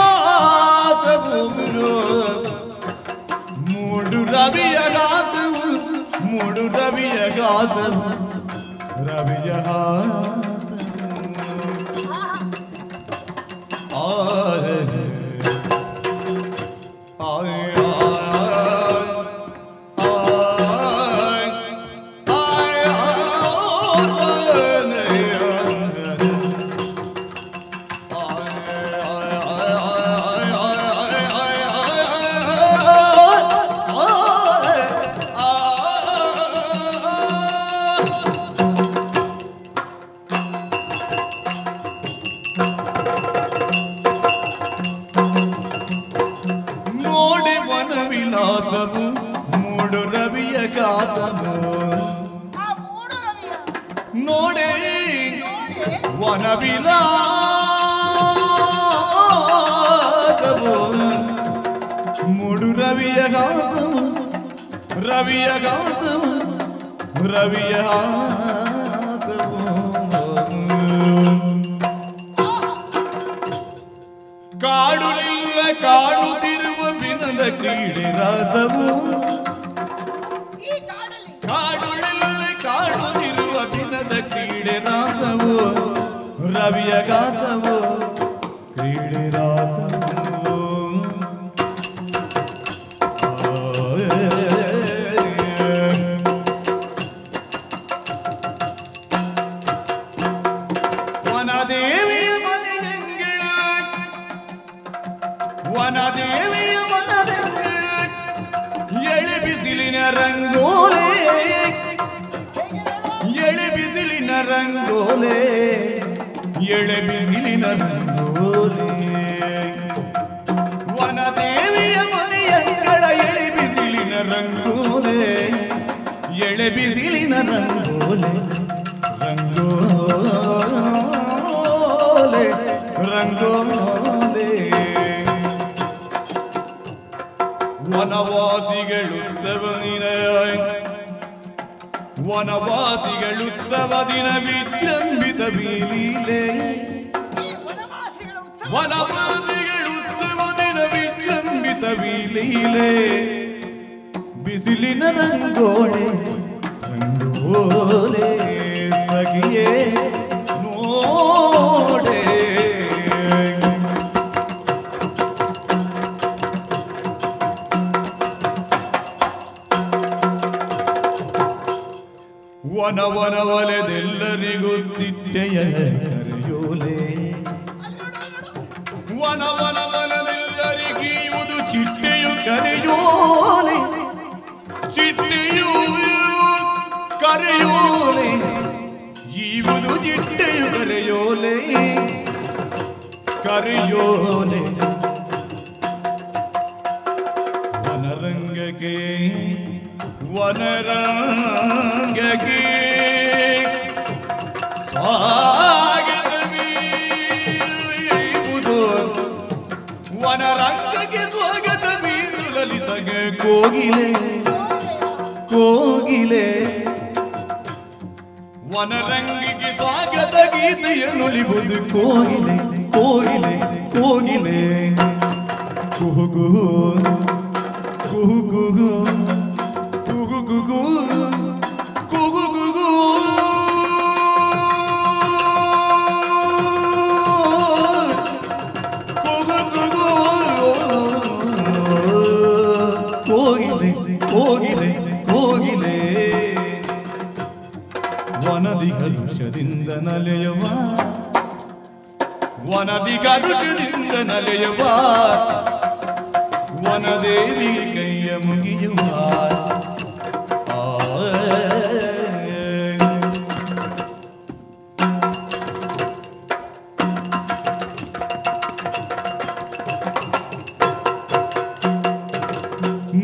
ವನವಿಲಾಸವು ಮೂಡು ರವಿಯ ಗಾಸವು ಮೂಡು ರವಿಯ ಗಾಸವು ರವಿಯ ಮೂಡು ರವಿಯ ಗಾಸವು ನೋಡೆ ವನವಿಲಾಸವು ಮೂಡು ರವಿಯ ಗಾಸವು ರವಿಯ ಗಾಸವು ರವಿಯ ಗಾಸವು ಕಾಡುಲಿಲ್ಲ ಕಾಣುತ್ತಿರುವ ಬಿನದ ಕ್ರೀಡೆ ರಾಸವು ಕಾಡುಲಿಲ್ಲ ಕಾಣುತ್ತಿರುವ ಬಿನದ ಕ್ರೀಡೆ ರಾಸವು ರವಿಯ ಗಾಸವು ಕ್ರೀಡೆ ರಾಸವು ವನದೇವಿಯ ಮನೆಯಂಗಳ ವನದೇವಿಯ ಮನದಂಗಳ ಎಳೆ ಬಿಸಿಲಿನ ರಂಗೋಲೆ ಎಳೆ ಬಿಸಿಲಿನ ರಂಗೋಲೆ ಎಳೆ ಬಿಸಿಲಿನ ರಂಗೋಲೆ ವನದೇವಿಯ ಮನೆಯಂಗಳ ಎಳೆ ಬಿಸಿಲಿನ ರಂಗೋಲೆ ಎಳೆ ಬಿಸಿಲಿನ ರಂಗೋಲೆ ರಂಗೋಲೆ ರಂಗೋಲೆ ವನವಾಸಿಗಳುತ್ಸವ ದಿನ ವನವಾಸಿಗಳುತ್ಸವ ದಿನ ವಿಜೃಂಭಿತ ಬೀಲೀಲೆ ವನವಾಸಿಗಳುತ್ಸವ ದಿನ ವಿಜೃಂಭಿತ ಬೀಲೀಲೆ ಬಿಸಿಲಿನ ರಂಗೋಲೆ ರಂಗೋಲೆ ಸಖಿಯೇ ನೋಡೆ ವನವನವಲೆದೆಲ್ಲರಿಗೂ ತಿಟ್ಟೆಯ ಕರೆಯೋಲೆ ವನವನವಲೆದೆಲ್ಲರಿಗೀವುದು ಚಿಟ್ಟೆಯು ಕರೆಯೋಲೆ ಚಿಟ್ಟೆಯು ಕರೆಯೋಲೆ ಈವುದು ಚಿಟ್ಟೆಯು ಕರೆಯೋಲೆ ಕರೆಯೋಲೆ ವನರಂಗಕ್ಕೆ ವನರಂಗಕ್ಕೆ ಸ್ವಾಗತವೀರುವುದು ವನರಂಗಕ್ಕೆ ಸ್ವಾಗತ ಬೀರು ಲಲಿತಗೆ ಕೋಗಿಲೆ ಕೋಗಿಲೆ ವನರಂಗಿಗೆ ಸ್ವಾಗತ ಗೀತೆಯನ್ನುಲಿಬುದು ಕೋಗಿಲೆ ಕೋಗಿಲೆ ಕೋಗಿಲೆ ಕುಹುಗು ಕುಹುಗುಗು ಕುಹುಗುಗು ಕುಹುಗುಗು ಕುಹುಗುಗು ಕೋಗಿಲೆ ಕೋಗಿಲೆ ಕೋಗಿಲೆ ವನದಿ ಕರುಷದಿಂದ ನಲೆಯುವ ವನದಿ ಕರುಷದಿಂದ ನಲೆಯುವ ವನದೇವಿ ಕೈಯ ಮುಗಿಯುವ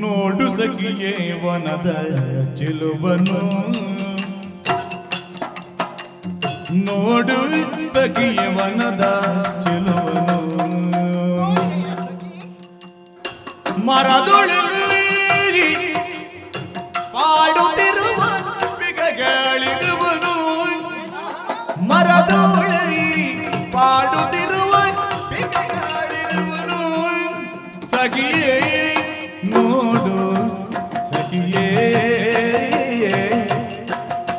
ನೋಡು ಸಖಿಯೇ ವನದ ಚೆಲುವನು ನೋಡು ಸಖಿಯ ವನದ ಚೆಲುವನು ಮರದೊಳಲ್ಲಿ ಪಾಡುತ್ತಿರುವ ಬಿಗಗಳಿರುವನು ಮರದೊಳಲ್ಲಿ ಪಾಡುತ್ತಿರುವ ಬಿಗಗಳಿರುವನು ಸಖಿಯೇ ನೋಡು ಸಖಿಯೇ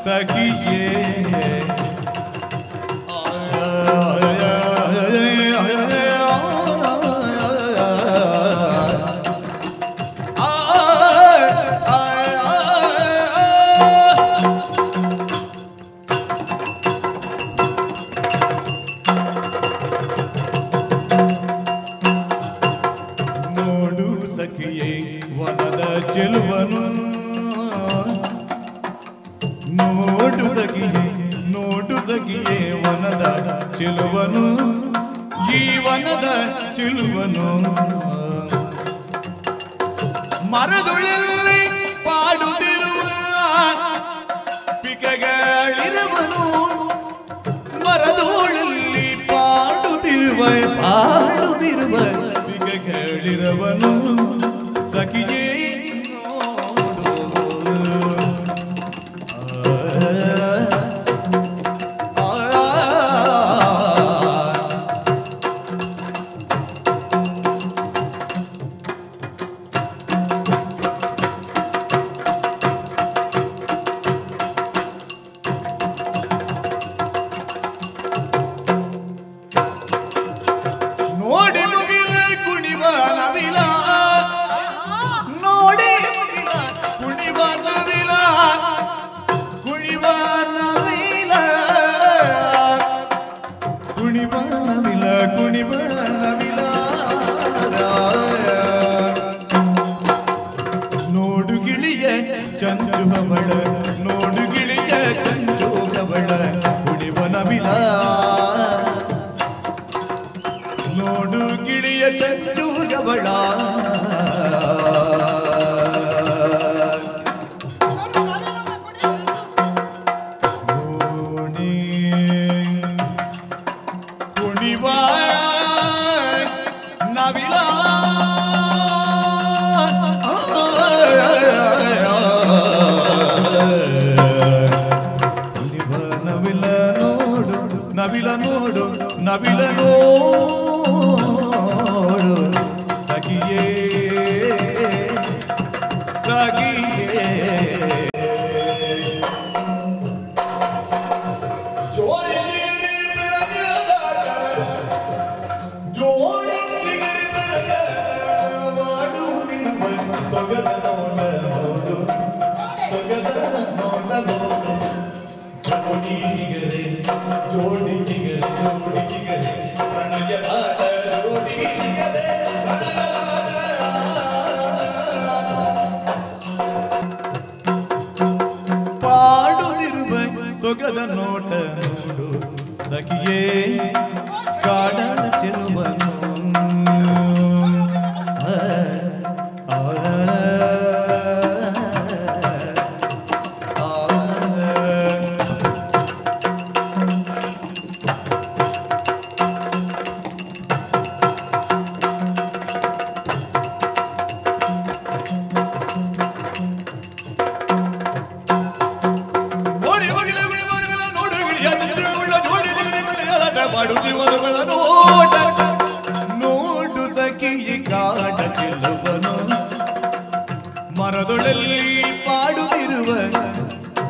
ಸಖಿಯೇ ವನದ ಚೆಲುವನು ನೋಡು ಸಖಿಯೇ ವನದ ಚೆಲುವನು ಈ ವನದ ಚೆಲುವನು ಮರದುಳಲ್ಲಿ ಪಾಡುತ್ತಿರುವ ಪಿಕಗಳಿರುವನು ಮರದುಳಲ್ಲಿ ಪಾಡುತ್ತಿರುವ ಪಿಕಗಳಿರುವನು ಸಖಿಯೇ ನೋಡಿ ಮುಗಿಲ ಕುಣಿವ ನವಿಲ ನೋಡಿ ಕುಣಿವ ನವಿಲ ಕುಣಿವ ನವಿಲ ಕುಣಿವ ನವಿಲ ಕುಣಿವ ನವಿಲ ನೋಡು ಗಿಳಿಯ ಚಂಚು ಹವಳ ನೋಡು ಗಿಳಿಯ ಚಂಚು ಹವಳ ಕುಣಿವ ನವಿಲ ನೋಡು ಗಿಳಿಯ ಚಂಚು ಹವಳ ಕುಣಿವ ನವಿಲ ನವಿಲ ನೋಡು ನವಿಲ ನೋಡು ಸಖಿಯೇ ಸಖಿಯೇ ಜೋಡಿ ಸೊಗದ ನೋಡ ನೋಡು ಸೊಗದ ನೋಡ ನೋಡು ಜೋಡಿ ಜಿಗರೆ ಜೋಡಿ ಜಿಗರೆ ಜೋಡಿ ಜಿಗರೆ ಪ್ರಣಯದಾಟ ಜೋಡಿ ಜಿಗರೆ ಪಾಡುತ್ತಿರುವ ಸೊಗದ ನೋಟ ನೋಡು ಸಖಿಯೇ ಕಾಡದ ಚೆಲುವನು ನೋಡು ಸಖಿಯ ಕಾಡ ಚೆಲುವನು ಮರದೊಳಲ್ಲಿ ಪಾಡುತ್ತಿರುವ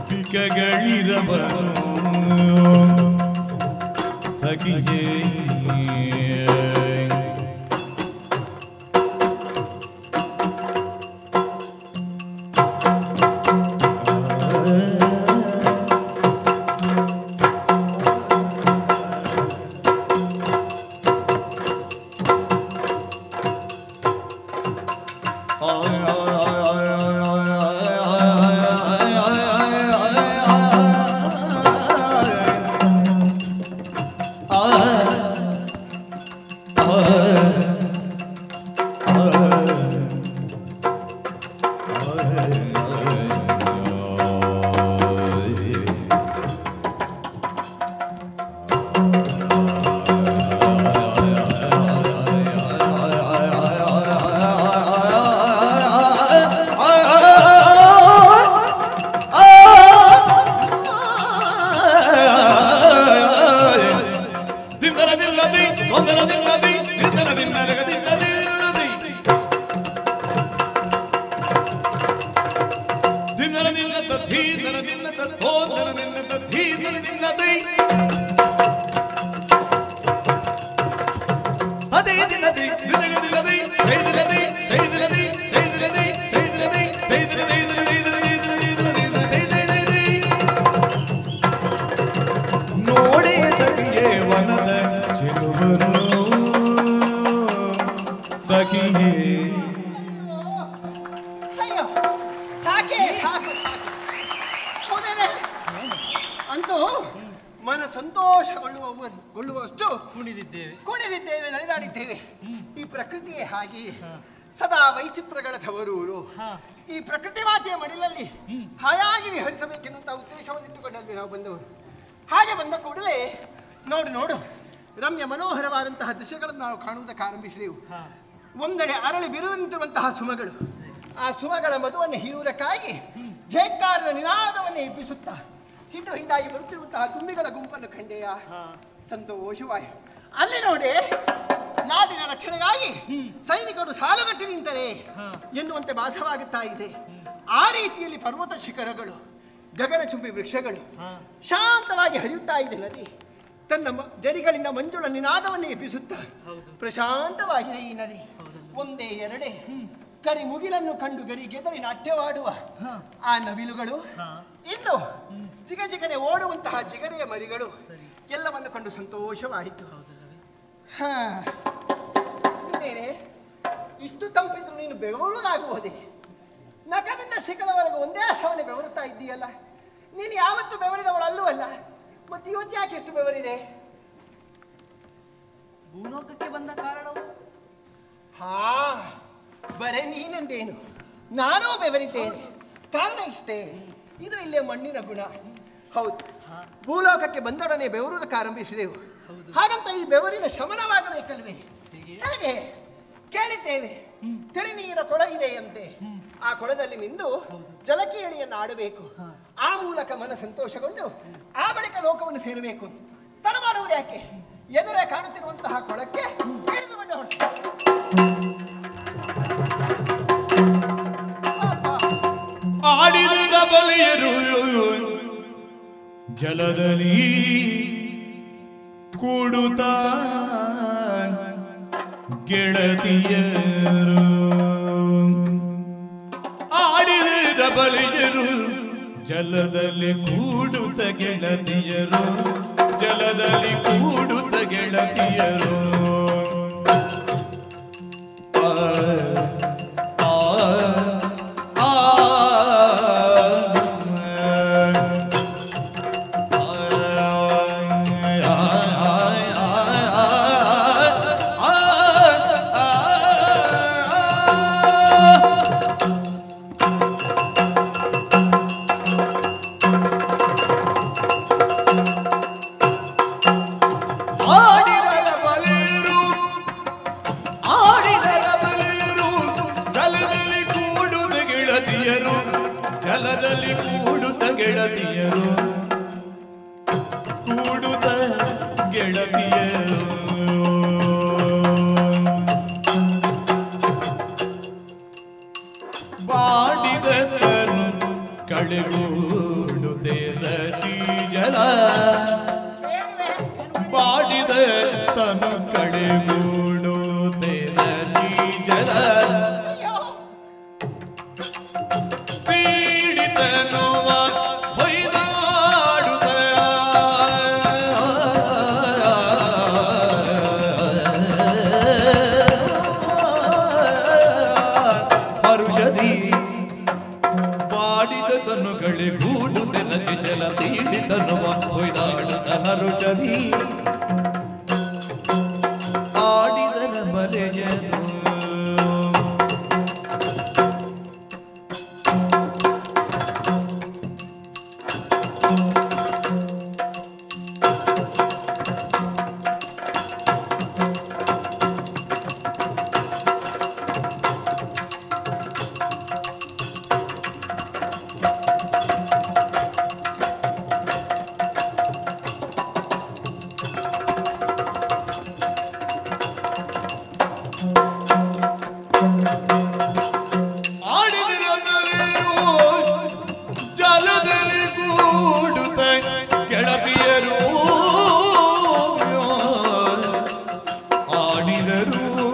ಪಿಕಗಳಿರವನು ಸಖಿಯೇ ನೋಡೆ ತಗಿಯೇ ವನದ ಚೆಲುವನು ಸಖಿಯೇ. ಅಯ್ಯೋ ಸಾಕೆ ಸಾಕು ಹೌದೇನೆ ಅಂತೂ ಮನ ಸಂತೋಷಗೊಳ್ಳುವಷ್ಟು ಕುಣಿದಿದ್ದೇವೆ ನಡೆದಾಡಿದ್ದೇವೆ. ಈ ಪ್ರಕೃತಿಯೇ ಹಾಗೆ ಸದಾ ವೈಚಿತ್ರಗಳ ತವರೂರು. ಈ ಪ್ರಕೃತಿ ಮಾತೆಯ ಮಡಿಲಲ್ಲಿ ಹಾಯಾಗಿ ವಿಹರಿಸಬೇಕೆನ್ನುವಂಥ ಉದ್ದೇಶವನ್ನಿಟ್ಟುಕೊಂಡಲ್ಲಿ ನಾವು ಬಂದವರು. ಹಾಗೆ ಬಂದ ಕೂಡಲೇ ನೋಡು ರಮ್ಯ ಮನೋಹರವಾದಂತಹ ದೃಶ್ಯಗಳನ್ನು ನಾವು ಕಾಣುವುದಕ್ಕೆ ಆರಂಭಿಸಿದೆವು. ಒಂದೆಡೆ ಅರಳಿ ಬಿರುದು ನಿಂತಿರುವಂತಹ ಸುಮಗಳು, ಆ ಸುಮಗಳ ಮಧುವನ್ನು ಹೀರುವುದಕ್ಕಾಗಿ ಝೇಂಕಾರದ ನಿನಾದವನ್ನು ಎಬ್ಬಿಸುತ್ತಾ ಹಿಂಡಾಗಿ ಬರುತ್ತಿರುವಂತಹ ತುಂಬಿಗಳ ಗುಂಪನ್ನು ಕಂಡೆಯ ಸಂತೋಷವಾಯಿ. ಅಲ್ಲಿ ನೋಡಿ ನಾಡಿನ ರಕ್ಷಣೆಗಾಗಿ ಸೈನಿಕರು ಸಾಲುಗಟ್ಟಿ ನಿಂತರೆ ಎನ್ನುವಂತೆ ಭಾಸವಾಗುತ್ತಾ ಇದೆ. ಆ ರೀತಿಯಲ್ಲಿ ಪರ್ವತ ಶಿಖರಗಳು, ಗಗನಚುಂಬಿ ವೃಕ್ಷಗಳು, ಶಾಂತವಾಗಿ ಹರಿಯುತ್ತಾ ಇದೆ ನದಿ. ತನ್ನ ಜರಿಗಳಿಂದ ಮಂಜುಳ ನಿನಾದವನ್ನು ಎಬ್ಬಿಸುತ್ತಾ ಪ್ರಶಾಂತವಾಗಿದೆ ಈ ನದಿ. ಒಂದೇ ಎರಡೇ ಕರಿ ಮುಗಿಲನ್ನು ಕಂಡು ಗೆದರಿ ನಾಟ್ಯವಾಡುವ ಆ ನವಿಲುಗಳು, ಇನ್ನು ಚಿಗನೆ ಓಡುವಂತಹ ಚಿಗರೆಯ ಮರಿಗಳು ಎಲ್ಲವನ್ನು ಕಂಡು ಸಂತೋಷವಾಯಿತು. ಇನ್ನೇನೆ ಇಷ್ಟು ತಂಪಿದ್ರು ನೀನು ಬೆವರುವುದಾಗುವುದೇ? ನಖದಿಂದ ಶಿಖರವರೆಗೂ ಒಂದೇ ಸವನೆ ಬೆವರುತ್ತಾ ಇದ್ದೀಯಲ್ಲ. ನೀನು ಯಾವತ್ತು ಬೆವರಿದವಳು ಅಲ್ಲವಲ್ಲ, ಮತ್ತೆ ಇವತ್ತು ಯಾಕೆ ಎಷ್ಟು ಬೆವರಿದೆ? ಭೂಲೋಕಕ್ಕೆ ಬಂದ ಕಾರಣವು ಬರೇ ನೀನೆಂದೇನು, ನಾನೂ ಬೆವರಿದ್ದೇನೆ. ಕಾರಣ ಇಷ್ಟೇ, ಇದು ಇಲ್ಲೇ ಮಣ್ಣಿನ ಗುಣ. ಹೌದು, ಭೂಲೋಕಕ್ಕೆ ಬಂದೊಡನೆ ಬೆವರುವುದಕ್ಕೆ ಆರಂಭಿಸಿದೆವು. ಹಾಗಂತ ಈ ಬೆವರಿನ ಶಮನವಾಗಬೇಕಲ್ವೇ? ಹೇಗೆ ಕೇಳಿದ್ದೇವೆ, ತಿಳಿ ನೀರ ಕೊಳ ಇದೆಯಂತೆ. ಆ ಕೊಳದಲ್ಲಿ ಮಿಂದು ಜಲಕೇಳಿಯನ್ನು ಆಡಬೇಕು. ಆ ಮೂಲಕ ಮನ ಸಂತೋಷಗೊಂಡು ಆ ಬಳಿಕ ಲೋಕವನ್ನು ಸೇರಬೇಕು. ತಡ ಮಾಡುವುದು ಯಾಕೆ? ಎದುರೇ ಕಾಣುತ್ತಿರುವಂತಹ ಕೊಳಕ್ಕೆ ಇಳಿದು ಬಿಡೋಣ. ಆಡಿದ ಬಲಿಯರು ಜಲದಲ್ಲಿ ಕೂಡುತ್ತ ಗೆಳತಿಯರು. ಆಡಿದ ಬಲಿಯರು ಜಲದಲ್ಲಿ ಕೂಡುತ್ತ ಗೆಳತಿಯರು, ಜಲದಲ್ಲಿ ಕೂಡುತ್ತ ಗೆಳತಿಯರು. ಜಲದಲ್ಲಿ ಕೂಡುತ್ತ ಗೆಳತಿಯರು, ಕೂಡುತ್ತ ಗೆಳತಿಯರು. ಬಾಡಿದ ತನು ಕಳೆಗೂಡುತ್ತೆ ರಚಿ ಜಲ, ಬಾಡಿದ ತನು ಕಳೆಗೂಡುತ್ತೆ ರಚಿ ಜಲ. ಬಾಡಿದ ತನುಗಳೇ ಗೂಡುತ್ತೆ ನದಿ ಜಲ ತೀಡಿದನುವ ಹೊಯ್ದಾಡುತ್ತ ಹರುಷದಿ ಆಡಿದರ ಬಲೆಯನು. ಜಲದಲ್ಲಿ ಕೂಡುತ್ತ ಗೆಳತಿಯರು ಆಡಿದರು.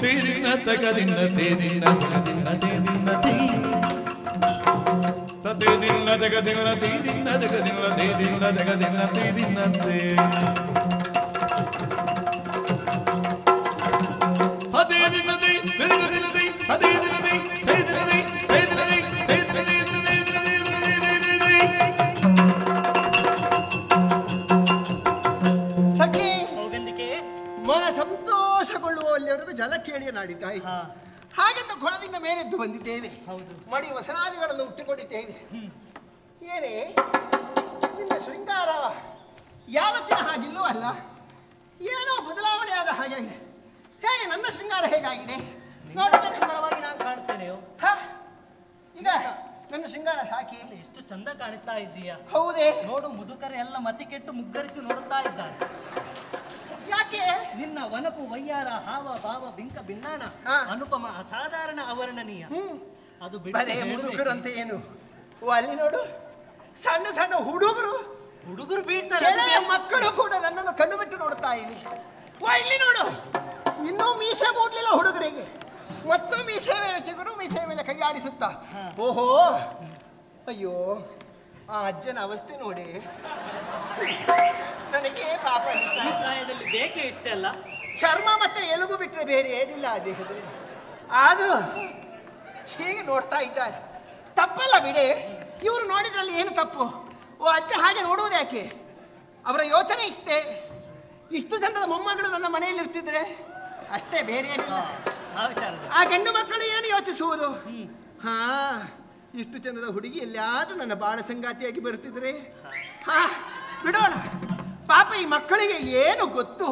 ತೇದಿನ ತಗದಿನ ತೇದಿನ ತಗದಿನ ತೇದಿನ ತೇದಿನ ತಗದಿನ ತೇದಿನ ತಗದಿನ ತೇದಿನ ತಗದಿನ ತೇದಿನ ತೇ ಮನ ಸಂತೋಷಗೊಳ್ಳುವಲ್ಲಿವರೆಗೂ ಜಲ ಕೇಳಿಯ ನಾಡಿದ್ದಾಯಿ ಹಾಗೆಂದು ಕೊಳದಿಂದ ಮೇಲೆದ್ದು ಬಂದಿದ್ದೇವೆ. ಮಡಿ ವಸನಾದಿಗಳನ್ನು ಉಟ್ಟುಕೊಂಡಿದ್ದೇವೆ. ಏನೇ ನಿನ್ನ ಶೃಂಗಾರ ಯಾವತ್ತಿನ ಹಾಗಿಲ್ಲವೋ ಅಲ್ಲ, ಏನೋ ಬದಲಾವಣೆ ಆದ ಹಾಗೆ. ಹೇಗೆ ನನ್ನ ಶೃಂಗಾರ ಹೇಗಾಗಿದೆ ನೋಡು. ಈಗ ನನ್ನ ಶೃಂಗಾರ ಸಾಕಿ ಎಷ್ಟು ಚಂದ ಕಾಣುತ್ತಾ ಇದ್ದೀಯಾ. ಹೌದೇ? ನೋಡು, ಮುದುಕರೆ ಎಲ್ಲ ಮತಿ ಕೆಟ್ಟು ಮುಗ್ಗರಿಸಿ ನೋಡುತ್ತಾ ಇದ್ದಾರೆ. ಯಾಕೆ? ನಿನ್ನ ವನಪು ವಯ್ಯಾರ ಹಾವ ಭಾವ ಬಿಂಕ ಭಿನ್ನಾಣ ಅನುಪಮ ಅಸಾಧಾರಣ ಅವರ್ಣನೀಯ. ಅದು ಬರೇ ಮುದುಕರಂತೆ ಏನು, ಅಲ್ಲಿ ನೋಡು ಸಣ್ಣ ಸಣ್ಣ ಹುಡುಗರು ಬೀಳ್ತಾರೆ. ಮಕ್ಕಳು ಕೂಡ ನನ್ನನ್ನು ಕಣ್ಣು ಬಿಟ್ಟು ನೋಡುತ್ತಾ ಇವೆ. ಇಲ್ಲಿ ನೋಡು, ಇನ್ನೂ ಮೀಸೆ ಮೂಡ್ಲಿಲ್ಲ ಹುಡುಗರಿಗೆ, ಮತ್ತು ಮೀಸೆ ಮೇಲೆ ಚಿಗುರು, ಮೀಸೆ ಮೇಲೆ ಕೈಯಾಡಿಸುತ್ತಾ. ಓಹೋ, ಅಯ್ಯೋ ಆ ಅಜ್ಜನ ಅವಸ್ಥೆ ನೋಡಿ ನನಗೆ ಪಾಪ ಪ್ರಾಯದಲ್ಲಿ ಬೇಕೆ ಇಷ್ಟೇ ಅಲ್ಲ. ಚರ್ಮ ಮತ್ತೆ ಎಲುಬು ಬಿಟ್ಟರೆ ಬೇರೆ ಏನಿಲ್ಲ ಆ ದೇಹದಲ್ಲಿ. ಆದರೂ ಹೀಗೆ ನೋಡ್ತಾ ಇದ್ದಾರೆ. ತಪ್ಪಲ್ಲ ಬಿಡಿ, ಇವರು ನೋಡಿದ್ರಲ್ಲಿ ಏನು ತಪ್ಪು? ಓ ಅಜ್ಜ ಹಾಗೆ ನೋಡುವುದು ಯಾಕೆ? ಅವರ ಯೋಚನೆ ಇಷ್ಟೇ. ಇಷ್ಟು ಚಂದದ ಮೊಮ್ಮಗಳು ನನ್ನ ಮನೆಯಲ್ಲಿ ಇರ್ತಿದ್ರೆ ಅಷ್ಟೇ, ಬೇರೆ ಏನಿಲ್ಲ. ಆ ಗಂಡು ಮಕ್ಕಳು ಏನು ಯೋಚಿಸುವುದು? ಹಾ, ಇಷ್ಟು ಚಂದದ ಹುಡುಗಿ ಎಲ್ಲಾದ್ರೂ ನನ್ನ ಬಾಳ ಸಂಗಾತಿಯಾಗಿ ಬರ್ತಿದ್ರೆ ಹಾ ಬಿಡೋಣ. ಪಾಪ ಈ ಮಕ್ಕಳಿಗೆ ಏನು ಗೊತ್ತು?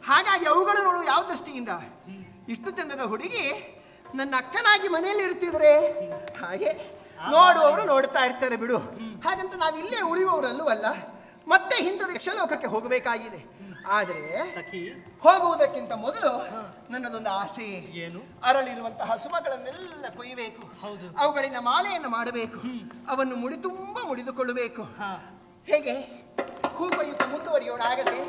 ಹಾಗಾಗಿ ಅವುಗಳು ನೋಡು ಯಾವ ದೃಷ್ಟಿಯಿಂದ. ಇಷ್ಟು ಚಂದದ ಹುಡುಗಿ ನನ್ನ ಅಕ್ಕನಾಗಿ ಮನೆಯಲ್ಲಿ ಇರ್ತಿದ್ರೆ ಹಾಗೆ ನೋಡುವವರು ನೋಡ್ತಾ ಇರ್ತಾರೆ ಬಿಡು. ಹಾಗಂತ ನಾವಿಲ್ಲೇ ಉಳಿಯುವವರಲ್ಲೂ ಅಲ್ಲ, ಮತ್ತೆ ಹಿಂದಿರುಗಿ ಯಕ್ಷಲೋಕಕ್ಕೆ ಹೋಗಬೇಕಾಗಿದೆ. ಆದರೆ ಹೋಗುವುದಕ್ಕಿಂತ ಮೊದಲು ನನ್ನದೊಂದು ಆಸೆ. ಏನು? ಅರಳಿರುವಂತಹ ಸುಮಗಳನ್ನೆಲ್ಲ ಕೊಯ್ಯಬೇಕು, ಅವುಗಳಿಂದ ಮಾಲೆಯನ್ನು ಮಾಡಬೇಕು, ಅವನ್ನು ಮುಡಿ ತುಂಬ ಮುಡಿದುಕೊಳ್ಳಬೇಕು. ಹೇಗೆ ಹೂ ಕೊಯ್ಯುತ್ತಾ ಮುಂದುವರಿಯೋಣ ಆಗತ್ತೆ?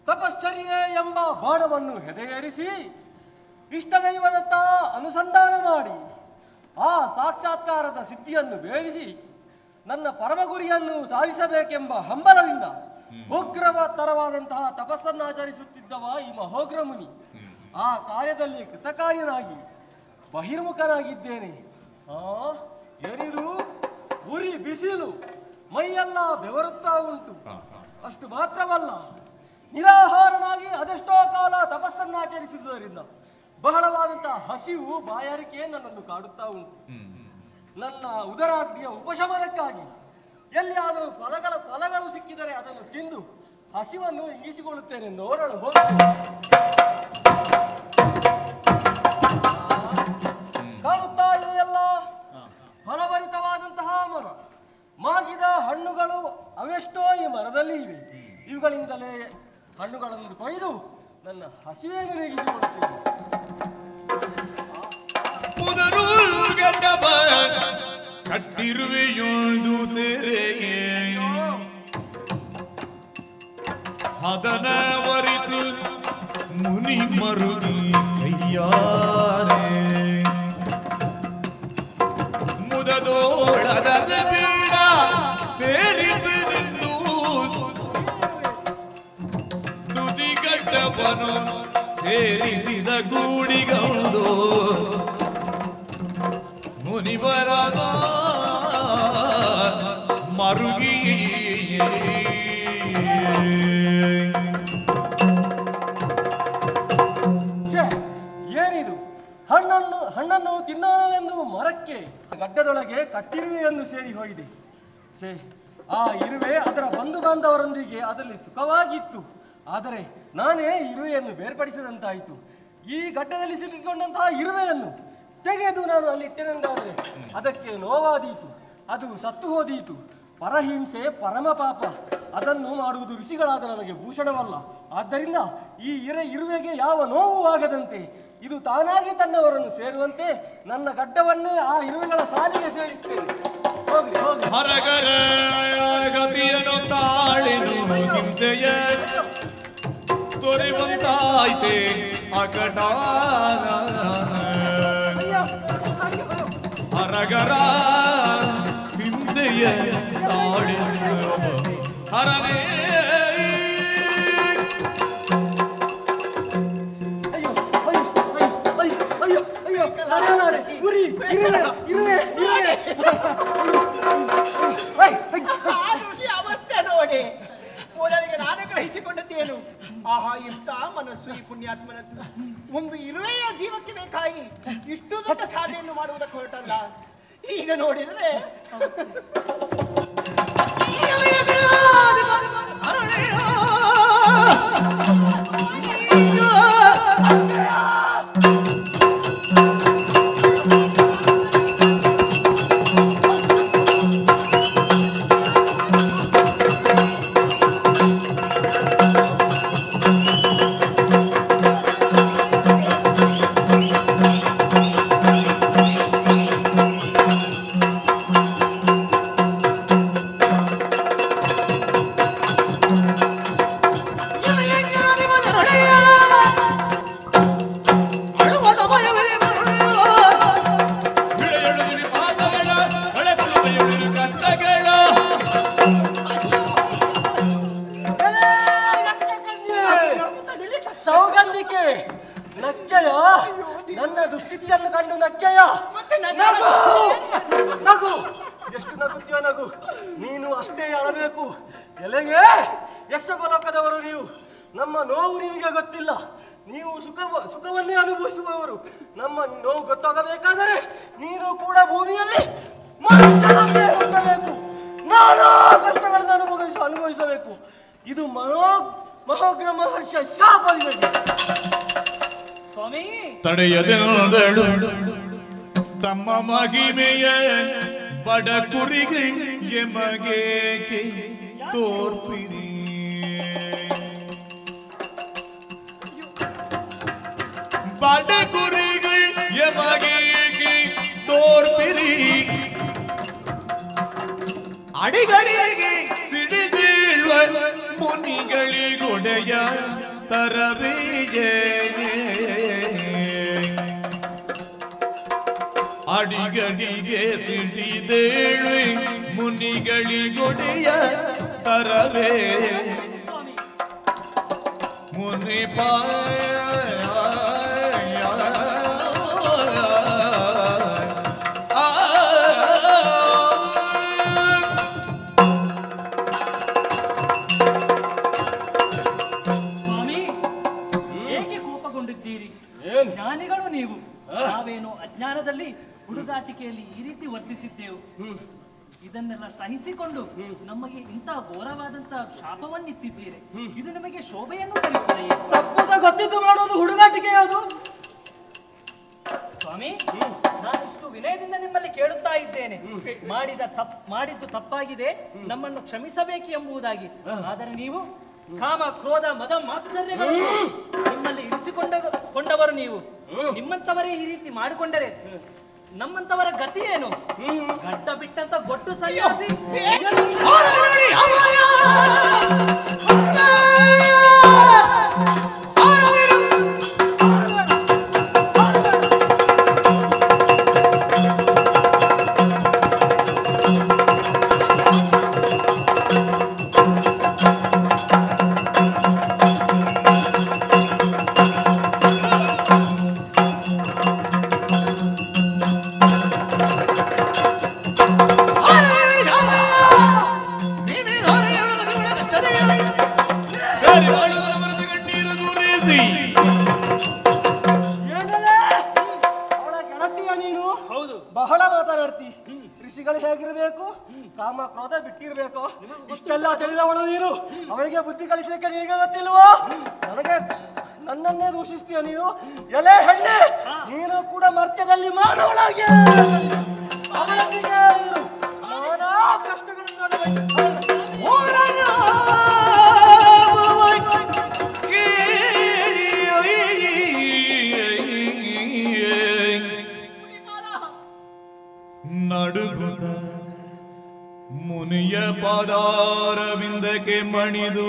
ತಪಶ್ಚರ್ಯೆ ಎಂಬ ಬಾಣವನ್ನು ಹೆದೆಯೇರಿಸಿ ಇಷ್ಟದೈವದತ್ತ ಅನುಸಂಧಾನ ಮಾಡಿ ಆ ಸಾಕ್ಷಾತ್ಕಾರದ ಸಿದ್ಧಿಯನ್ನು ಬೇರಿಸಿ ನನ್ನ ಪರಮ ಗುರಿಯನ್ನು ಸಾಧಿಸಬೇಕೆಂಬ ಹಂಬಲದಿಂದ ಉಗ್ರತರವಾದಂತಹ ತಪಸ್ಸನ್ನಾಚರಿಸುತ್ತಿದ್ದವ ಈ ಮಹೋಗ್ರ ಮುನಿ. ಆ ಕಾರ್ಯದಲ್ಲಿ ಕೃತಕಾರ್ಯನಾಗಿ ಬಹಿರ್ಮುಖನಾಗಿದ್ದೇನೆ. ಏನಿದು ಉರಿ ಬಿಸಿಲು, ಮೈಯೆಲ್ಲ ಬೆವರುತ್ತಾ ಉಂಟು. ಅಷ್ಟು ಮಾತ್ರವಲ್ಲ, ನಿರಾಹಾರನಾಗಿ ಅದೆಷ್ಟೋ ಕಾಲ ತಪಸ್ಸನ್ನಾಚರಿಸಿರುವುದರಿಂದ ಬಹಳವಾದಂತಹ ಹಸಿವು ಬಾಯಾರಿಕೆ ನನ್ನನ್ನು ಕಾಡುತ್ತಾ ಉಂಟು. ನನ್ನ ಉದರಾಗ್ನಿಯ ಉಪಶಮನಕ್ಕಾಗಿ ಎಲ್ಲಿಯಾದರೂ ಫಲಗಳು ಸಿಕ್ಕಿದರೆ ಅದನ್ನು ತಿಂದು ಹಸಿವನ್ನು ಇಂಗಿಸಿಕೊಳ್ಳುತ್ತೇನೆ. ನೋಡೋಣ, ಹೋಗಿ. ಕಾಣುತ್ತಾ ಇದೆಯಲ್ಲ, ಫಲಭರಿತವಾದಂತಹ ಮರ. ಮಾಗಿದ ಹಣ್ಣುಗಳು ಅವೆಷ್ಟೋ ಈ ಮರದಲ್ಲಿ ಇವೆ. ಇವುಗಳಿಂದಲೇ ಹಣ್ಣುಗಳನ್ನು ಕೊಯ್ದು ನನ್ನ ಹಸಿವೆಯನ್ನು ನೀಗಿಸಿಕೊಳ್ಳುತ್ತೇನೆ. ಕಟ್ಟಿರುವೆಯೊಂದು ಸೆರೆಯೇ ಅದನವರಿತು ಮುನಿ ಮರುಗಿ ಕೈಯಾರೆ ಮುದದೋಳದ ಬೀಡ ಸೇರಿ ಬಿರಿದು ತುದಿಗಡ್ಡವನು ಸೇರಿಸಿದ ಗೂಡಿಗೌದು ಮುನಿವರಾಗ ಮರುಗಿ. ಏನಿದು? ಹಣ್ಣನ್ನು ತಿನ್ನೋಣವೆಂದು ಮರಕ್ಕೆ ಗಡ್ಡದೊಳಗೆ ಕಟ್ಟಿರುವೆಯನ್ನು ಸೇರಿ ಹೋಗಿದೆ. ಆ ಇರುವೆ ಅದರ ಬಂಧು ಬಾಂಧವರೊಂದಿಗೆ ಅದರಲ್ಲಿ ಸುಖವಾಗಿತ್ತು. ಆದರೆ ನಾನೇ ಇರುವೆಯನ್ನು ಬೇರ್ಪಡಿಸಿದಂತಾಯಿತು. ಈ ಗಡ್ಡದಲ್ಲಿ ಸಿಲುಕಿಕೊಂಡಂತಹ ಇರುವೆಯನ್ನು ತೆಗೆದು ನಾನು ಅಲ್ಲಿ ಇಟ್ಟೆನೆಂದಾದರೆ ಅದಕ್ಕೆ ನೋವಾದೀತು, ಅದು ಸತ್ತು ಹೋದೀತು. ಪರಹಿಂಸೆ ಪರಮ ಪಾಪ, ಅದನ್ನು ಮಾಡುವುದು ಋಷಿಗಳಾದ ನಮಗೆ ಭೂಷಣವಲ್ಲ. ಆದ್ದರಿಂದ ಈ ಇರುವೆಗೆ ಯಾವ ನೋವು ಆಗದಂತೆ ಇದು ತಾನಾಗಿ ತನ್ನವರನ್ನು ಸೇರುವಂತೆ ನನ್ನ ಗಡ್ಡವನ್ನೇ ಆ ಇರುವೆಗಳ ಸಾಲಿಗೆ ಸೇರಿಸ್ತೇನೆ. ಹೋಗ್ಲಿ ಹೋಗ್ಲಿ. ಹರಗರ ಗತಿಯನ್ನು ತಾಳಿನು ಹಿಂಸೆಯ ತೊರೆಯುವಂತಾಯ್ತೆ ಅಕಟ. ಹರಗರ ಹಿಂಸೆಯ ತಾಳಿನು ಹರನೇ. ಅವಸ್ಥೆ ನೋಡಿ, ಮೊದಲಿಗೆ ನಾನು ಗ್ರಹಿಸಿಕೊಂಡದ್ದೇನು, ಆಹಾ ಇಂಥ ಮನಸ್ಸು ಈ ಪುಣ್ಯಾತ್ಮನದ್ದು. ಒಂದು ಇರುವೆಯ ಜೀವಕ್ಕೆ ಬೇಕಾಗಿ ಇಷ್ಟು ದೊಡ್ಡ ಸಾಧನೆಯನ್ನು ಮಾಡುವುದಕ್ಕೆ ಹೊರಟಲ್ಲ. ಈಗ ನೋಡಿದ್ರೆ ಸೌಗಂಧಿಕೆ ನಕ್ಕೆಯ, ನನ್ನ ದುಸ್ಥಿತಿಯನ್ನು ಕಂಡು ನಕ್ಕೆಯ. ನಗು, ಎಷ್ಟು ನಗುತ್ತೀಯ ನಗು. ನೀನು ಅಷ್ಟೇ ಅಳಬೇಕು. ಎಲೆಗೆ ಯಕ್ಷಗೋಲೋಕದವರು ನೀವು. ನಮ್ಮ ನೋವು ನಿಮಗೆ ಗೊತ್ತಿಲ್ಲ. ನೀವು ಸುಖವನ್ನೇ ಅನುಭವಿಸುವವರು. ನಮ್ಮ ನೋವು ಗೊತ್ತಾಗಬೇಕಾದರೆ ನೀನು ಕೂಡ ಭೂಮಿಯಲ್ಲಿ ಮನುಷ್ಯನಾಗಿ ಹುಟ್ಟಬೇಕು. ನಾನಾ ಕಷ್ಟಗಳನ್ನು ಅನುಭವಿಸಬೇಕು. ಇದು ಮಹೋಗ್ರ ಮಹರ್ಷಿಯ ಶಾಪವಿದೆ. ಸ್ವಾಮಿ ತಡೆಯದೆನೋದಳು ತಮ್ಮ ಮಹಿಮೆಯ ಬಡ ಕುರಿಗೆ ಎಮಗೆ ತೋರ್ಪಿರಿ. ಬಡ ಕುರಿಗಳು ಎಮಗೆ ತೋರ್ಪಿರಿ. ಅಡಿಗಳಿಗೆ ಸಿಡಿದೀಳುವ ಮುನಿಗಳಿಗೊಡೆಯ ತರಬೇಜೆ ಅಡಿಗಡಿಗೆ ಸಿಡಿದೇಳುವೆ ಮುನಿಗಳಿಗೊಡೆಯ ತರವೇ ಮುನಿ ಜ್ಞಾನಿಗಳು ನೀವು, ನಾವೇನು ಅಜ್ಞಾನದಲ್ಲಿ ಹುಡುಗಾಟಿಕೆಯಲ್ಲಿ ಈ ರೀತಿ ವರ್ತಿಸಿದ್ದೆವು. ಇದನ್ನೆಲ್ಲ ಸಹಿಸಿಕೊಂಡು ನಮಗೆ ಇಂಥ ಘೋರವಾದಂತ ಶಾಪವನ್ನಿತ್ತಿದ್ದೀರಿ. ಇದು ನಿಮಗೆ ಶೋಭೆಯನ್ನು ತರುತ್ತದೆ. ಗೊತ್ತಿದ್ದು ಮಾಡೋದು ಹುಡುಗಾಟಿಕೆ ಯಾವುದು ಸ್ವಾಮಿ? ನಾನು ಇಷ್ಟು ವಿನಯದಿಂದ ನಿಮ್ಮಲ್ಲಿ ಕೇಳುತ್ತಾ ಇದ್ದೇನೆ. ಮಾಡಿದ್ದು ತಪ್ಪಾಗಿದೆ, ನಮ್ಮನ್ನು ಕ್ಷಮಿಸಬೇಕು ಎಂಬುದಾಗಿ. ಆದರೆ ನೀವು ಕಾಮ ಕ್ರೋಧ ಮದ ಮಾತ್ಸರ್ಯಗಳನ್ನು ನಿಮ್ಮಲ್ಲಿ ಇರಿಸಿಕೊಂಡವರು ನೀವು. ನಿಮ್ಮಂತವರೇ ಈ ರೀತಿ ಮಾಡಿಕೊಂಡರೆ ನಮ್ಮಂತವರ ಗತಿ ಏನು? ಗಡ್ಡ ಬಿಟ್ಟಂತ ಗೊಟ್ಟು ಸನ್ಯಾಸಿ ಬಹಳ ಮಾತನಾಡ್ತಿ. ಋಷಿಗಳು ಹೇಗಿರ್ಬೇಕು, ಕಾಮ ಕ್ರೋಧ ಬಿಟ್ಟಿರ್ಬೇಕು, ಇಷ್ಟೆಲ್ಲ ತಿಳಿದವಳು ನೀನು. ಅವಳಿಗೆ ಬುದ್ಧಿ ಕಲಿಸಲಿಕ್ಕೆ ನಿನಗೆ ಗೊತ್ತಿಲ್ವೋ? ನನ್ನನ್ನೇ ದೂಷಿಸ್ತೀಯ ನೀನು. ಎಲೆ ಹೆಣ್ಣೆ, ನೀನು ಕೂಡ ಮರ್ತ್ಯದಲ್ಲಿ ಮಾನವಳಾಗಿ ಅವಳೊಂದಿಗೆ ನಾನಾ ಕಷ್ಟಗಳನ್ನು ನಡುಗುತ್ತ ಮುನಿಯ ಪಾದಾರವಿಂದಕ್ಕೆ ಮಣಿದು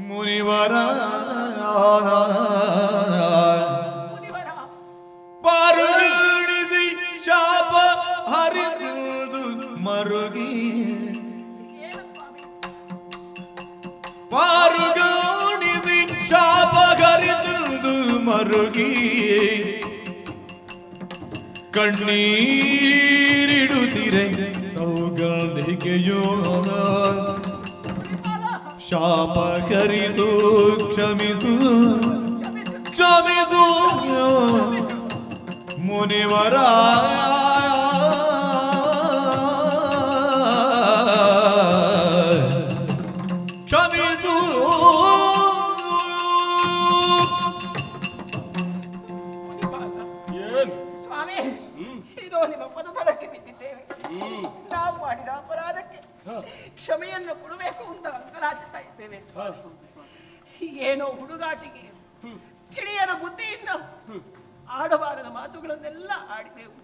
ಮುನಿವರ ಪಾರುಗಿಸಿ ಶಾಪ ಹರಿದು ಮರುಗಿ ಪಾರುಗಾಣಿಸಿ ಶಾಪ ಹರಿದು ಮರುಗಿ ಕಣ್ಣೀರಿಡುತ್ತಿರೆ ಸೌಗಂಧಿಕೆಯೋ ಶಾಪ ಕರಿದು ಕ್ಷಮಿಸು ಕ್ಷಮಿಸು ಮುನಿವರ ಕ್ಷಮಿಸು. ಸ್ವಾಮಿ, ಇದೋ ನಿಮ್ಮ ಪದತಳಕ್ಕೆ ಬಿದ್ದಿದ್ದೇವೆ. ನಾವು ಮಾಡಿದ ಅಪರಾಧಕ್ಕೆ ಕ್ಷಮೆಯನ್ನು ಕೊಡಬೇಕು ಅಂತ ಅಂಗಲಾಚುತ್ತಾ ಇದ್ದೇವೆ. ಏನೋ ಹುಡುಗಾಟಿಗೆ ತಿಳಿಯದ ಬುದ್ಧಿಯಿಂದ ಆಡಬಾರದ ಮಾತುಗಳನ್ನೆಲ್ಲ ಆಡಿದೆವು.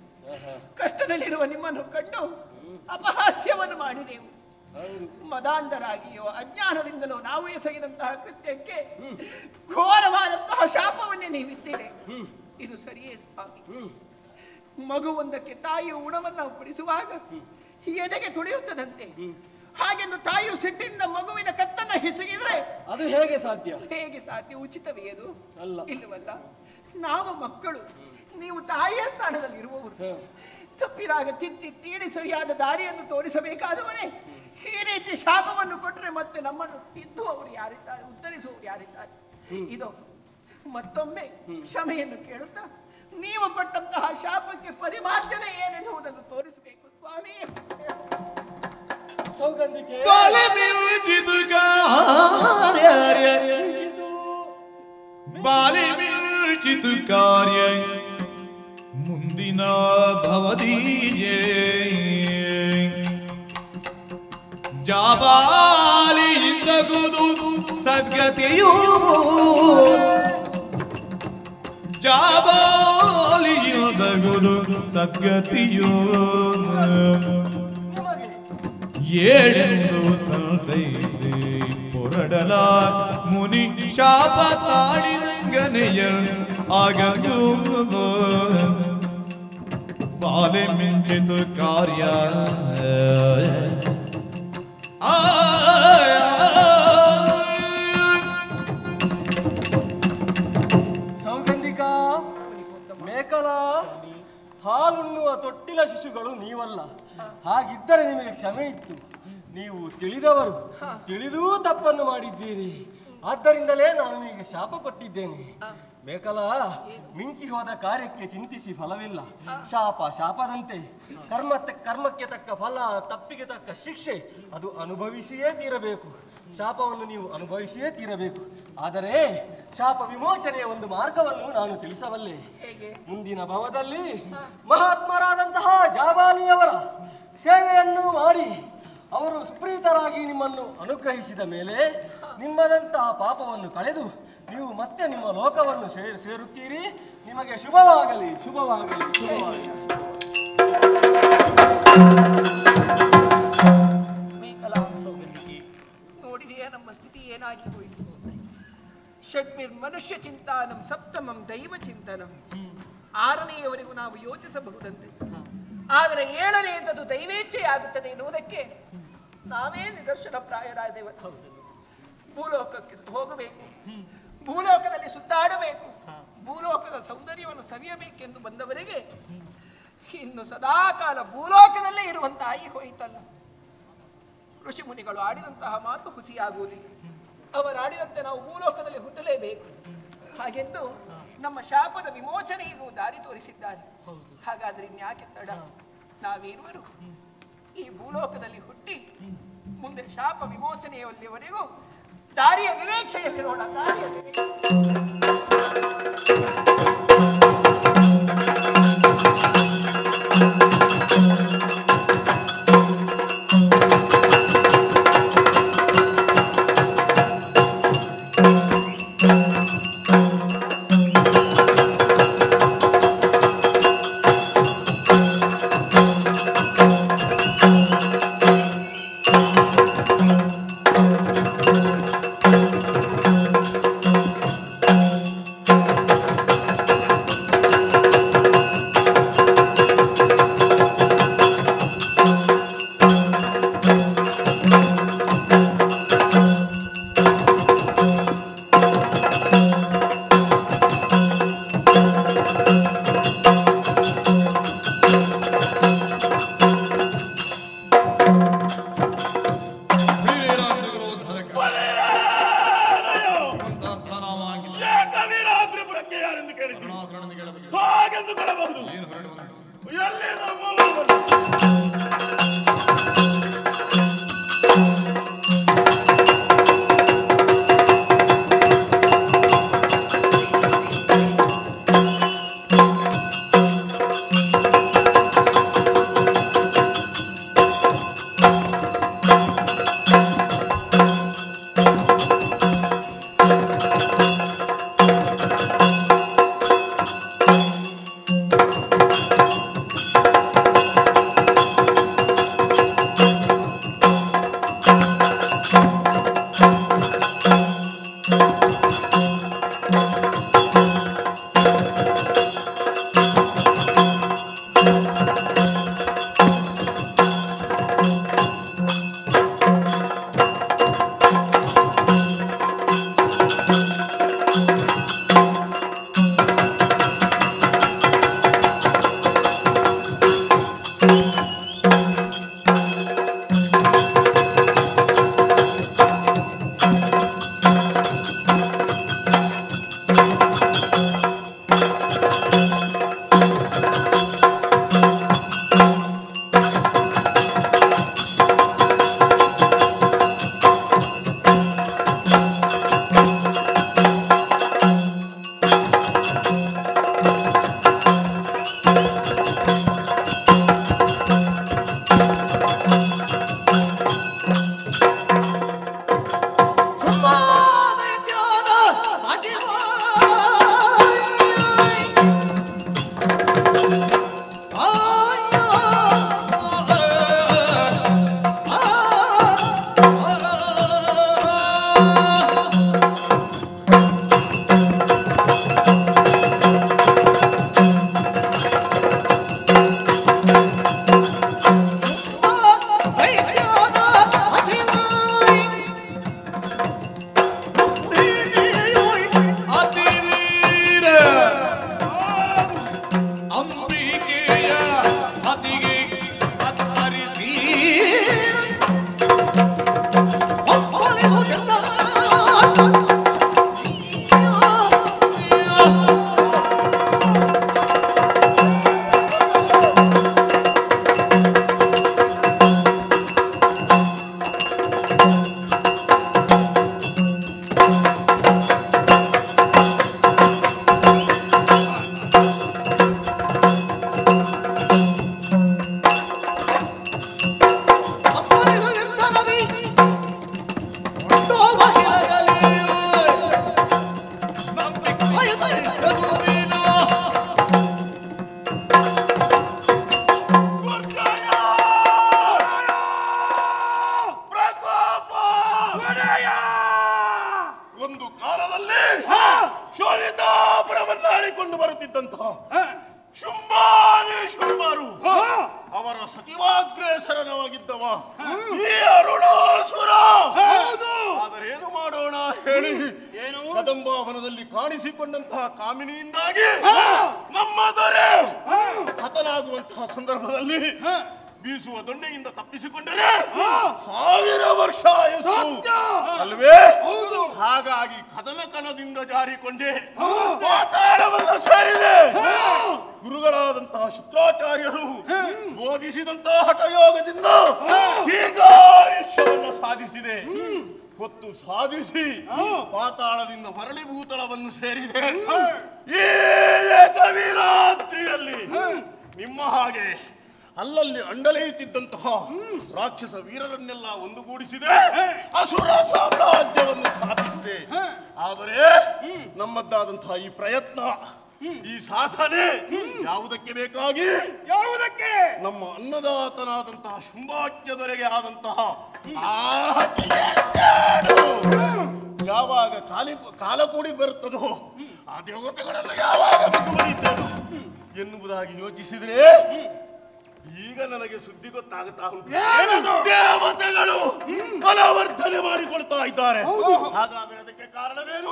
ಕಷ್ಟದಲ್ಲಿರುವ ನಿಮ್ಮನ್ನು ಕಂಡು ಅಪಹಾಸ್ಯವನ್ನು ಮಾಡಿದೆವು. ಮದಾಂಧರಾಗಿಯೋ ಅಜ್ಞಾನದಿಂದಲೋ ನಾವು ಎಸಗಿದಂತಹ ಕೃತ್ಯಕ್ಕೆ ಘೋರವಾದಂತಹ ಶಾಪವನ್ನೇ ನೀವಿದ್ದೀರಿ. ಇದು ಸರಿಯೇ ಸ್ವಾಮಿ? ಮಗುವೊಂದಕ್ಕೆ ತಾಯಿಯು ಉಣವನ್ನು ಪಡಿಸುವಾಗ ಎದೆಗೆ ತುಳಿಯುತ್ತದಂತೆ, ಹಾಗೆಂದು ತಾಯಿಯು ಸಿಟ್ಟಿನಿಂದ ಮಗುವಿನ ಕತ್ತನ್ನು ಹಿಸುಗಿದ್ರೆ ಅದು ಹೇಗೆ ಸಾಧ್ಯ? ಹೇಗೆ ಸಾಧ್ಯ? ಉಚಿತವೇ ಅದು? ಇಲ್ಲವಲ್ಲ. ನಾವು ಮಕ್ಕಳು, ನೀವು ತಾಯಿಯ ಸ್ಥಾನದಲ್ಲಿ ಇರುವವರು. ತಪ್ಪಿದಾಗ ತಿದ್ದಿ ತೀಡಿ ಸರಿಯಾದ ದಾರಿಯನ್ನು ತೋರಿಸಬೇಕಾದವರೇ ಈ ರೀತಿ ಶಾಪವನ್ನು ಕೊಟ್ಟರೆ ಮತ್ತೆ ನಮ್ಮನ್ನು ತಿದ್ದುವವರು ಯಾರಿದ್ದಾರೆ, ಉತ್ತರಿಸುವವರು ಯಾರಿದ್ದಾರೆ? ಇದು ಮತ್ತೊಮ್ಮೆ ಕ್ಷಮೆಯನ್ನು ಕೇಳುತ್ತಾ ನೀವು ಕೊಟ್ಟಂತಹ ಶಾಪಕ್ಕೆ ಪರಿಮಾರ್ಜನೆ ಏನೆನ್ನುವುದನ್ನು ತೋರಿಸಬೇಕು ಸ್ವಾಮಿ. ಸೌಗಂಧಿಕೆ ಬಾಲೆ ಮಿಲ್ಚಿತು ಕಾರ್ಯ ಮುಂದಿನ ಭವದೀಯೇ ಜಾಬಾಲಿಯಿಂದಗುದು ಸದ್ಗತಿಯೂ ಜಾಬಾಲಿಯಿಂದಗುದು ಸದ್ಗತಿಯೂ ಏಳೆಂದು ಸಂತೈಸಿ ಹೊರಡಲ ಮುನಿ ಶಾಪ ತಾಳಿದಂಗನೆಯ ಆಗದು ಕಾಲೆ ಮಿಂಚಿತು ಕಾರ್ಯ ಸೌಗಂಧಿಕ ಮೇಕಲ ಹಾಲುಣ್ಣುವ ತೊಟ್ಟಿಲ ಶಿಶುಗಳು ನೀವಲ್ಲ. ಹಾಗಿದ್ದರೆ ನಿಮಗೆ ಕ್ಷಮೆ ಇತ್ತು. ನೀವು ತಿಳಿದವರು, ತಿಳಿದೂ ತಪ್ಪನ್ನು ಮಾಡಿದ್ದೀರಿ. ಆದ್ದರಿಂದಲೇ ನಾನು ನಿಮಗೆ ಶಾಪ ಕೊಟ್ಟಿದ್ದೇನೆ. ಮೇಕಲ, ಮಿಂಚಿ ಹೋದ ಕಾರ್ಯಕ್ಕೆ ಚಿಂತಿಸಿ ಫಲವಿಲ್ಲ. ಶಾಪ ಶಾಪದಂತೆ. ಕರ್ಮಕ್ಕೆ ತಕ್ಕ ಫಲ, ತಪ್ಪಿಗೆ ತಕ್ಕ ಶಿಕ್ಷೆ ಅದು ಅನುಭವಿಸಿಯೇ ತೀರಬೇಕು. ಶಾಪವನ್ನು ನೀವು ಅನುಭವಿಸಿಯೇ ತೀರಬೇಕು. ಆದರೆ ಶಾಪ ವಿಮೋಚನೆಯ ಒಂದು ಮಾರ್ಗವನ್ನು ನಾನು ತಿಳಿಸಬಲ್ಲೆ. ಮುಂದಿನ ಭವದಲ್ಲಿ ಮಹಾತ್ಮರಾದಂತಹ ಜಾಬಾಲಿಯವರ ಸೇವೆಯನ್ನು ಮಾಡಿ ಅವರು ಸುಪ್ರೀತರಾಗಿ ನಿಮ್ಮನ್ನು ಅನುಗ್ರಹಿಸಿದ ಮೇಲೆ ನಿಮ್ಮದಂತಹ ಪಾಪವನ್ನು ಕಳೆದು ನೀವು ಮತ್ತೆ ನಿಮ್ಮ ಲೋಕವನ್ನು ಸೇರುತ್ತೀರಿ. ನಿಮಗೆ ಶುಭವಾಗಲಿ, ಶುಭವಾಗಲಿ, ಶುಭವಾಗಲಿ. ನೋಡಿದೆಯಾ ನಮ್ಮ ಸ್ಥಿತಿ ಏನಾಗಿ ಹೋಯಿತು? ಷಡ್ಮಿರ್ ಮನುಷ್ಯ ಚಿಂತಾನಂ, ಸಪ್ತಮಂ ದೈವ ಚಿಂತನಂ. 6ನೆಯವರೆಗೂ ನಾವು ಯೋಚಿಸಬಹುದಂತೆ, ಆದರೆ 7ನೆಯದು ದೈವೇಚ್ಛೆಯಾಗುತ್ತದೆ ಎನ್ನುವುದಕ್ಕೆ ನಾವೇ ನಿದರ್ಶನ ಪ್ರಾಯರಾದೆವ. ಭೂಲೋಕಕ್ಕೆ ಹೋಗಬೇಕು, ಭೂಲೋಕದಲ್ಲಿ ಸುತ್ತಾಡಬೇಕು, ಭೂಲೋಕದ ಸೌಂದರ್ಯವನ್ನು ಸವಿಯಬೇಕೆಂದು ಬಂದವರಿಗೆ ಇನ್ನು ಸದಾಕಾಲ ಭೂಲೋಕದಲ್ಲೇ ಇರುವಂತಾಗಿ ಹೋಯಿತಲ್ಲ. ಋಷಿ ಮುನಿಗಳು ಆಡಿದಂತಹ ಮಾತು ಹುಸಿಯಾಗುವುದಿಲ್ಲ. ಅವರಾಡಿದಂತೆ ನಾವು ಭೂಲೋಕದಲ್ಲಿ ಹುಟ್ಟಲೇಬೇಕು ಹಾಗೆಂದು ನಮ್ಮ ಶಾಪದ ವಿಮೋಚನೆಗೂ ದಾರಿ ತೋರಿಸಿದ್ದಾರೆ. ಹಾಗಾದ್ರೆ ಇನ್ಯಾಕೆ ತಡ? ನಾವಿರುವರು ಈ ಭೂಲೋಕದಲ್ಲಿ ಹುಟ್ಟಿ ಮುಂದೆ ಶಾಪ ವಿಮೋಚನೆಯಲ್ಲಿವರೆಗೂ ದಾರಿಯ ನಿರೀಕ್ಷೆಯಲ್ಲಿರೋಣ. ದಾರಿಯ ಶುಂಭರು ಅವರ ಸಚಿವಾಗ್ರೇಸರನವಾಗಿದ್ದವ ಈ ಅರುಣಾಸುರ. ಆದರೆ ಏನು ಮಾಡೋಣ ಹೇಳಿ, ಕದಂಬಾವನದಲ್ಲಿ ಕಾಣಿಸಿಕೊಂಡಂತಹ ಕಾಮಿನಿಯಿಂದಾಗಿ ನಮ್ಮ ದೊರೆ ಹತನಾಗುವಂತಹ ಸಂದರ್ಭದಲ್ಲಿ ಬೀಸುವ ದೊಣ್ಣೆಯಿಂದ ತಪ್ಪಿಸಿಕೊಂಡರೆ 1000 ವರ್ಷ ಆಯಸ್ಸು ಅಲ್ವೇ? ಹಾಗಾಗಿ ಕದನ ಕಣದಿಂದ ಜಾರಿಕೊಂಡೆ ಪಾತಾಳವನ್ನು ಸೇರಿದೆ. ಗುರುಗಳಾದಂತಹ ಶುಕ್ರಾಚಾರ್ಯರು ಬೋಧಿಸಿದಂತಹ ಹಠಯೋಗದಿಂದ ದೀರ್ಘಾಯುಷ್ಯವನ್ನು ಸಾಧಿಸಿದೆ. ಹೊತ್ತು ಸಾಧಿಸಿ ಪಾತಾಳದಿಂದ ಮರಳಿ ಭೂತಳವನ್ನು ಸೇರಿದೆ. ಈ ಏಕವೀರಾತ್ರಿಯಲ್ಲಿ ನಿಮ್ಮ ಹಾಗೆ ಅಲ್ಲಲ್ಲಿ ಅಂಡಲೆಯುತ್ತಿದ್ದಂತಹ ರಾಕ್ಷಸ ವೀರರನ್ನೆಲ್ಲ ಒಂದುಗೂಡಿಸಿದೆ, ಅಸುರ ಸಾಮ್ರಾಜ್ಯವನ್ನು ಸ್ಥಾಪಿಸಿದೆ. ಆದರೆ ನಮ್ಮದ್ದಾದಂತಹ ಈ ಪ್ರಯತ್ನ, ಈ ಸಾಧನೆ ಯಾವುದಕ್ಕೆ ಬೇಕಾಗಿ? ಯಾವುದಕ್ಕೆ? ನಮ್ಮ ಅನ್ನದಾತನಾದಂತಹ ಶುಂಭಾಚ್ಯದೊರೆಗೆ ಆದಂತಹ ಯಾವಾಗ ಕಾಲ ಕೂಡಿ ಬರುತ್ತದೋ ಆ ದೇವತೆಗಳನ್ನು ಯಾವಾಗ ಬಿಟ್ಟು ಬಡಿದ್ದೇನೋ ಎನ್ನುವುದಾಗಿ ಯೋಚಿಸಿದ್ರೆ ಈಗ ನನಗೆ ಸುದ್ದಿ ಗೊತ್ತಾಗುತ್ತಾ ಉಂಟು. ದೇವತೆಗಳು ಬಲವರ್ಧನೆ ಮಾಡಿಕೊಳ್ತಾ ಇದ್ದಾರೆ. ಹಾಗಾದರೆ ಅದಕ್ಕೆ ಕಾರಣವೇನು?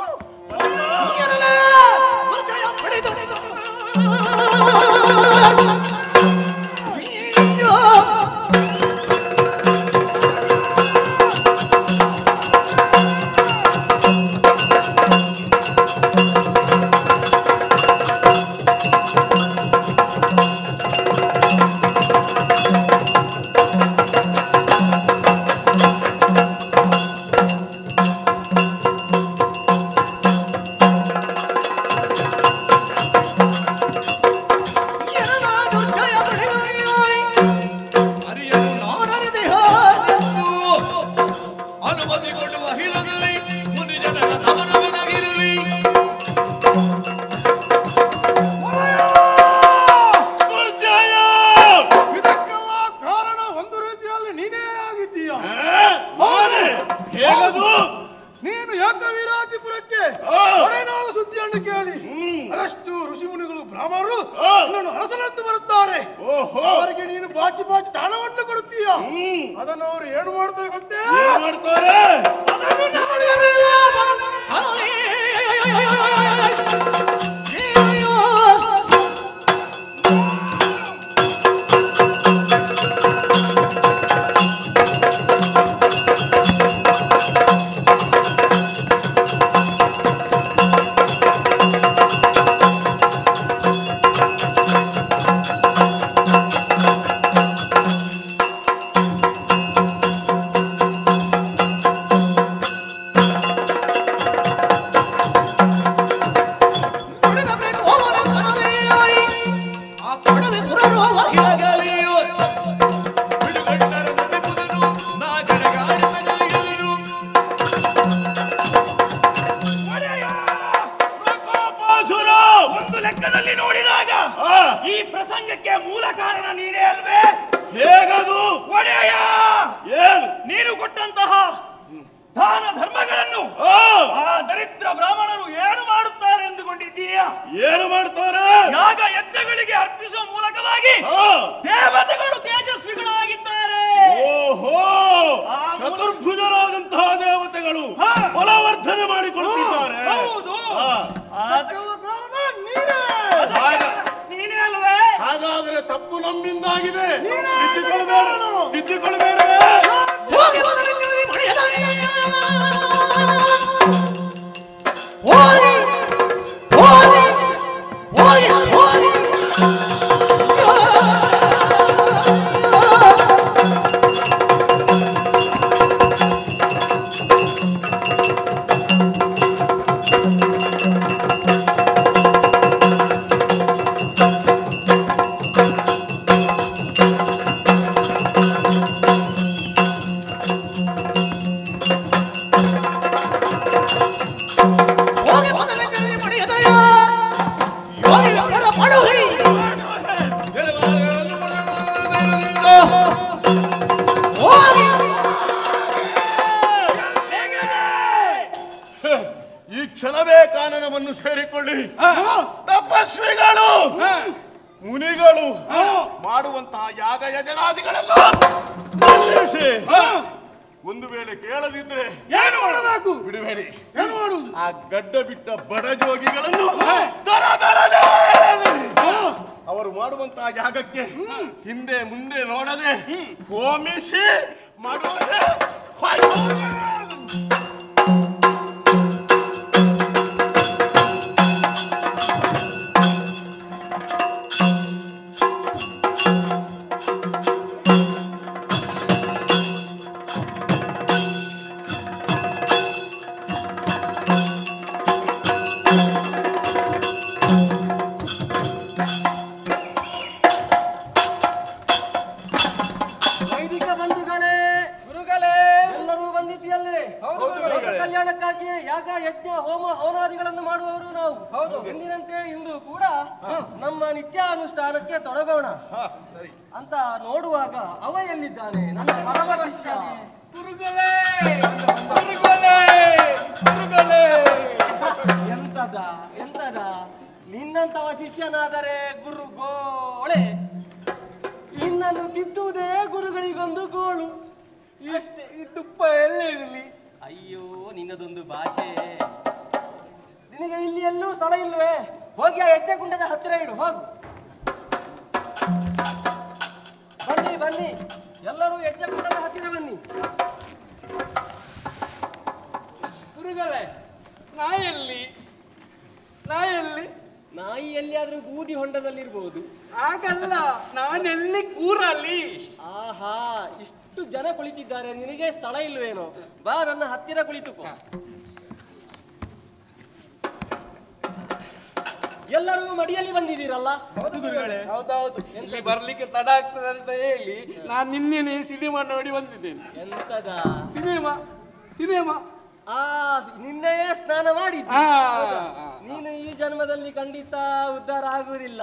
ನೀನು ಏಕವೀರಾಧಿಪುರಕ್ಕೆ ಸುದ್ದಿಯನ್ನು ಕೇಳಿ ಅದಷ್ಟು ಋಷಿ ಮುನಿಗಳು ಬ್ರಾಹ್ಮಣರು ನಿನ್ನನ್ನು ಅರಸನಂತೆ ಬರುತ್ತಾರೆ. ಅವರಿಗೆ ನೀನು ಬಾಚಿ ಬಾಚಿ ದಾನವನ್ನು ಕೊಡುತ್ತೀಯ. ಅದನ್ನು ಅವರು ಏನು ಮಾಡ್ತಾರೆ ಗೊತ್ತೇ? ಈ ಪ್ರಸಂಗಕ್ಕೆ ಮೂಲ ಕಾರಣ ನೀನೇ ಅಲ್ವೇ? ಹೇಗದು ಒಡೆಯ? ಏನು ನೀನು ಕೊಟ್ಟಂತಹ ದಾನ ಧರ್ಮಗಳನ್ನು ಆ ದರಿದ್ರ ಬ್ರಾಹ್ಮಣರು ಏನು ಮಾಡುತ್ತಾರೆ ಎಂದುಕೊಂಡಿದ್ದೀಯಾ? ಏನು ಮಾಡ್ತಾರೆ? ಯಾಗ ಯಜ್ಞಗಳಿಗೆ ಅರ್ಪಿಸುವ ಮೂಲಕವಾಗಿ ದೇವತೆಗಳು ತೇಜಸ್ವಿಗಳಾಗಿದ್ದಾರೆ. ಓಹೋ, ಚತುರ್ಭುಜರಾದಂತಹ ದೇವತೆಗಳು ಬಲವರ್ಧನೆ ಮಾಡಿಕೊಳ್ಳುತ್ತಿದ್ದಾರೆ. ಹೌದು, ನೀನೇ ಅಲ್ವೇ? ಹಾಗಾದ್ರೆ ತಪ್ಪು ನಮ್ಮಿಂದಾಗಿದೆ. ತಿದ್ದಿಕೊಳ್ಳಬೇಡ. ಮುನಿಗಳು ಮಾಡುವಂತಹ ಯಾಗ ಯಜನಾದಿಗಳೆಲ್ಲ ನಿಲ್ಲಿಸಿ ಒಂದು ವೇಳೆ ಕೇಳದಿದ್ರೆ ಏನು ಮಾಡಬೇಕು? ಬಿಡಬೇಡಿ. ಏನು ಮಾಡುವುದು? ಆ ಗಡ್ಡ ಬಿಟ್ಟ ಬಡ ಜೋಗಿಗಳನ್ನು ದರ ದರನೇ ಅವರು ಮಾಡುವಂತಹ ಯಾಗಕ್ಕೆ ಹಿಂದೆ ಮುಂದೆ ನೋಡದೆ ಹೋಮಿಸಿ ಮಾಡುವುದೇ ಕಲ್ಯಾಣಕ್ಕಾಗಿ ಯಾಗ ಯಜ್ಞ ಹೋಮ ಹವನಾದಿಗಳನ್ನು ಮಾಡುವವರು ನಾವು. ಎಂದಿನಂತೆ ಇಂದು ಕೂಡ ನಮ್ಮ ನಿತ್ಯ ಅನುಷ್ಠಾನಕ್ಕೆ ತೊಡಗೋಣ ಅಂತ ನೋಡುವಾಗ ಅವ ಎಲ್ಲಿದ್ದಾನೆ? ನನ್ನ ಪರಮ ಶಿಷ್ಯ ಎಂತದ ನಿನ್ನಂತವ ಶಿಷ್ಯನಾದರೆ ಗುರು ಗೋಳೆ, ನಿನ್ನನ್ನು ತಿದ್ದುವುದೇ ಗುರುಗಳಿಗೊಂದು ಗೋಳು. ಇಷ್ಟೇ, ಈ ತುಪ್ಪ ಎಲ್ಲಿರಲಿ? ಅಯ್ಯೋ ನಿನ್ನದೊಂದು ಭಾಷೆ. ನಿನಗೆ ಇಲ್ಲಿ ಎಲ್ಲೂ ಸ್ಥಳ ಇಲ್ವೇ? ಹೋಗಿ ಆ ಯಜ್ಞಕುಂಡದ ಹತ್ತಿರ ಇಡು, ಹೋಗು. ಬನ್ನಿ ಬನ್ನಿ, ಎಲ್ಲರೂ ಯಜ್ಞಕುಂಡದ ಹತ್ತಿರ ಬನ್ನಿ. ಗುರುಗಳೇ, ನಾಯಿ ಎಲ್ಲಿಯಾದ್ರೂ ಬೂದಿ ಹೊಂಡದಲ್ಲಿರ್ಬಹುದು. ಆಗಲ್ಲ, ನಾನೆಲ್ಲಿ ಕೂರಲಿ? ಆಹಾ, ಇಷ್ಟು ಜನ ಕುಳಿತಿದ್ದಾರೆ, ನಿನಗೆ ಸ್ಥಳ ಇಲ್ವೇನೋ? ಬಾ ನನ್ನ ಹತ್ತಿರ ಕುಳಿತುಕೋ. ಎಲ್ಲರೂ ಮಡಿಯಲ್ಲಿ ಬಂದಿದ್ದೀರಲ್ಲ? ಹೌದೌದು. ಇಲ್ಲಿ ಬರ್ಲಿಕ್ಕೆ ತಡ ಆಗ್ತದೆ ಅಂತ ಹೇಳಿ ನಾನು ನಿನ್ನೆ ಸಿನಿಮಾ ನೋಡಿ ಬಂದಿದ್ದೇನೆ. ಎಂತದ ಸಿನಿಮಾ? ನಿನ್ನೆಯೇ ಸ್ನಾನ ಮಾಡಿದ್ದ. ನೀನು ಈ ಜನ್ಮದಲ್ಲಿ ಖಂಡಿತ ಉದ್ಧಾರ ಆಗುವುದಿಲ್ಲ.